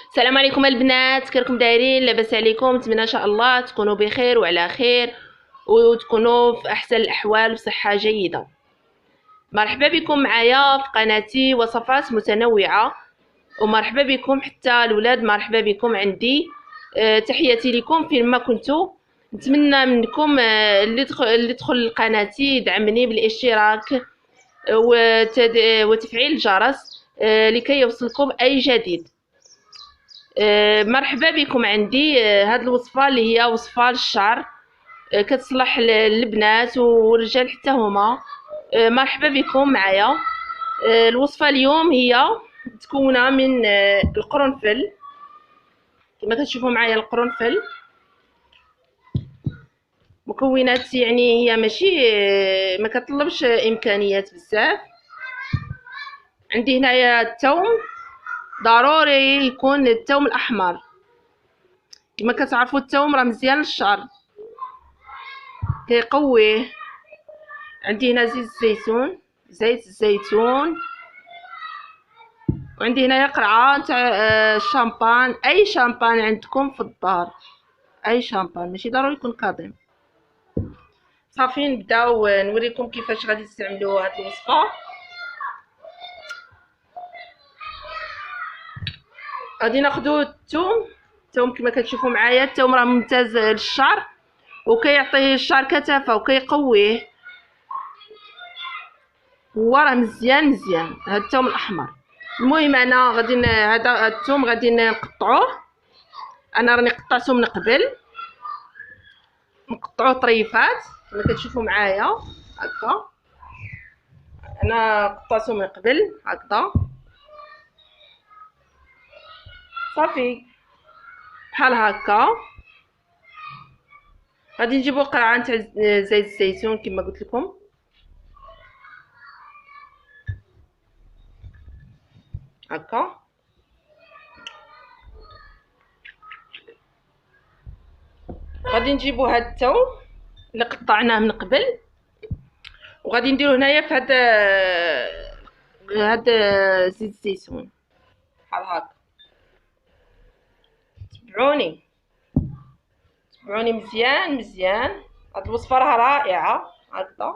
السلام عليكم البنات، كيراكم دايرين؟ لاباس عليكم؟ نتمنى ان شاء الله تكونوا بخير وعلى خير وتكونوا في احسن الاحوال وصحه جيده. مرحبا بكم معايا في قناتي وصفات متنوعه، ومرحبا بكم حتى الولاد، مرحبا بكم عندي. تحياتي لكم فين ما كنتوا. نتمنى منكم اللي يدخل قناتي يدعمني بالاشتراك وتفعيل الجرس لكي يوصلكم اي جديد. مرحبا بكم عندي. هاد الوصفه اللي هي وصفه للشعر، كتصلح للبنات والرجال حتى هما. مرحبا بكم معايا. الوصفه اليوم هي متكونه من القرنفل، كما كتشوفوا معايا القرنفل. مكونات يعني هي ماشي ما كتطلبش امكانيات بزاف. عندي هنايا الثوم، ضروري يكون الثوم الاحمر. كما كتعرفوا الثوم راه مزيان للشعر، كيقويه. عندي هنا زيت الزيتون، وعندي هنايا قرعه تاع الشامبان. اي شامبان عندكم في الدار، اي شامبان، ماشي ضروري يكون كاظم. صافي نبداو نوريكم كيفاش غادي تستعملوا هاد الوصفه. غادي ناخذوا الثوم كما كتشوفوا معايا. الثوم راه ممتاز للشعر وكيعطي الشعر كثافه وكيقويه، هو راه مزيان هاد الثوم الاحمر. المهم انا غادي هذا الثوم غادي نقطعوه. انا راني قطعته من قبل، نقطعوه طريفات كما كتشوفوا معايا هكا. انا قطعته من قبل هكذا، صافي بحال هكا. غادي نجيبو قرعه تاع زيت الزيتون كما قلت لكم، هكا. غادي نجيبو هاد الثوم اللي قطعناه من قبل، وغادي نديرو هنايا في هاد زيت الزيتون بحال هكا. تبعوني مزيان. هاد الوصفه راه رائعه هكذا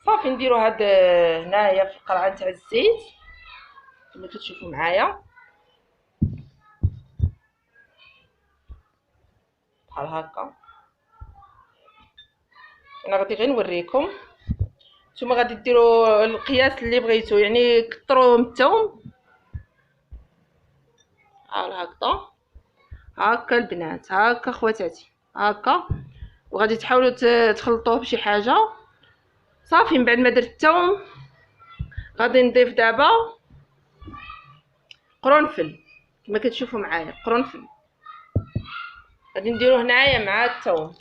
صافي. نديرو هاد هنايا في القرعه تاع الزيت كما كتشوفوا معايا بحال هكا. انا غادي غير نوريكم، نتوما غادي ديروا القياس اللي بغيتو، يعني كثروا من الثوم بحال هكا البنات، هكا خواتاتي هكا. وغادي تحاولوا تخلطوه بشي حاجه. صافي من بعد ما درت الثوم غادي نضيف دابا قرنفل كما كتشوفوا معايا. قرنفل غادي نديروه هنايا مع الثوم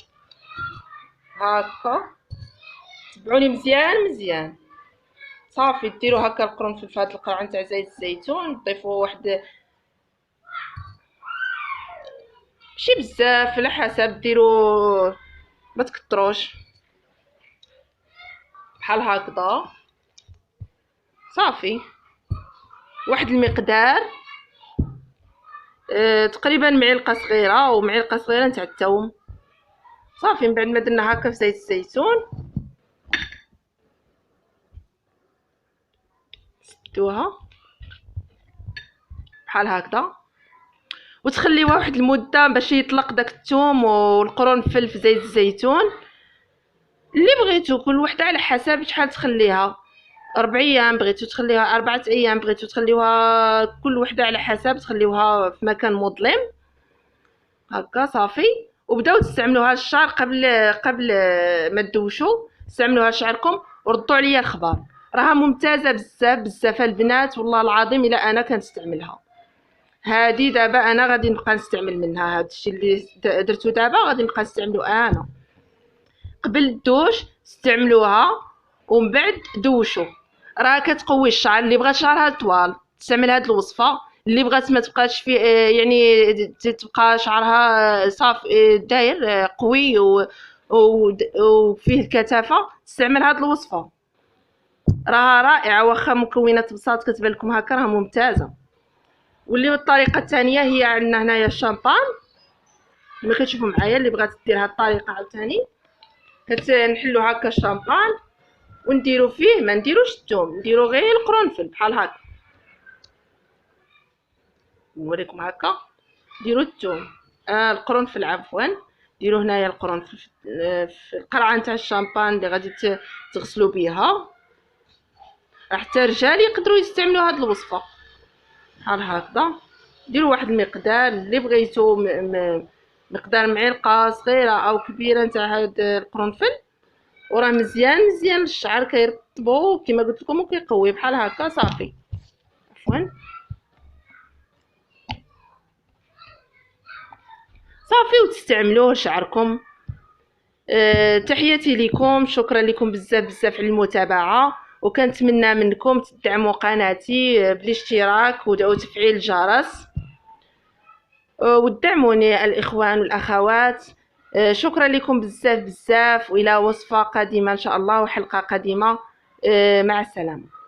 هكا. تبعوني مزيان. صافي ديروا هكا القرنفل في هاد القرعه تاع زيت الزيتون. تضيفوا واحد ماشي بزاف، على حسب ديروا، ما تكتروش بحال هكذا. صافي واحد المقدار تقريبا معلقه صغيره ومعلقه صغيره تاع الثوم. صافي من بعد ما درنا هكا في زيت الزيتون سدوها بحال هكذا، وتخليوها واحد المده باش يطلق داك الثوم والقرنفل في زيت الزيتون. اللي بغيتو كل وحده على حسب شحال تخليها، 4 ايام بغيتو تخليوها 4 ايام، بغيتو تخليوها كل وحده على حسب تخليوها في مكان مظلم هكا. صافي وبداو تستعملوها للشعر قبل ما تدوشوا. استعملوها لشعركم وردوا عليا الخبر، راها ممتازه بزاف البنات، والله العظيم الا انا كنستعملها. هذه دابا انا غادي نبقى نستعمل منها. هذا الشيء اللي درتو دابا غادي نبقى نستعملو انا. قبل الدوش استعملوها ومن بعد دوشوا، راه كتقوي الشعر. اللي بغات شعرها طوال تستعمل هذه الوصفه، اللي بغات ما تبقاش في يعني تبقى شعرها صافي داير قوي وفيه الكثافه تستعمل هذه الوصفه. راها رائعه، واخا مكونات بساط كتبان لكم هكا راها ممتازه. واللي الطريقه الثانيه هي عندنا هنايا الشامبان كما كتشوفوا معايا. اللي بغات دير هاد الطريقه عاوتاني كتنحلو هكا الشامبان ونديرو فيه، ما نديروش الثوم، نديرو غير القرنفل بحال هكا. نوريكم هكا ديروا الثوم القرنفل عفوا، ديروا هنايا القرنفل في القرعه نتاع الشامبان اللي غادي تغسلوا بها. حتى الرجال يقدروا يستعملوا هاد الوصفه بحال هكذا. ديروا واحد المقدار اللي بغيتو، مقدار معلقه صغيره او كبيره نتاع هاد القرنفل، وراه مزيان مزيان الشعر كيرطبو كما قلت لكم وكيقوي بحال هكا. صافي عفوا صافي وتستعملوه شعركم. تحياتي لكم، شكرا لكم بزاف بزاف على المتابعه، وكنتمنى منكم تدعموا قناتي بالاشتراك وتفعيل الجرس وتدعموني الاخوان والاخوات. شكرا لكم بزاف بزاف، والى وصفه قادمه ان شاء الله وحلقه قادمه. مع السلامه.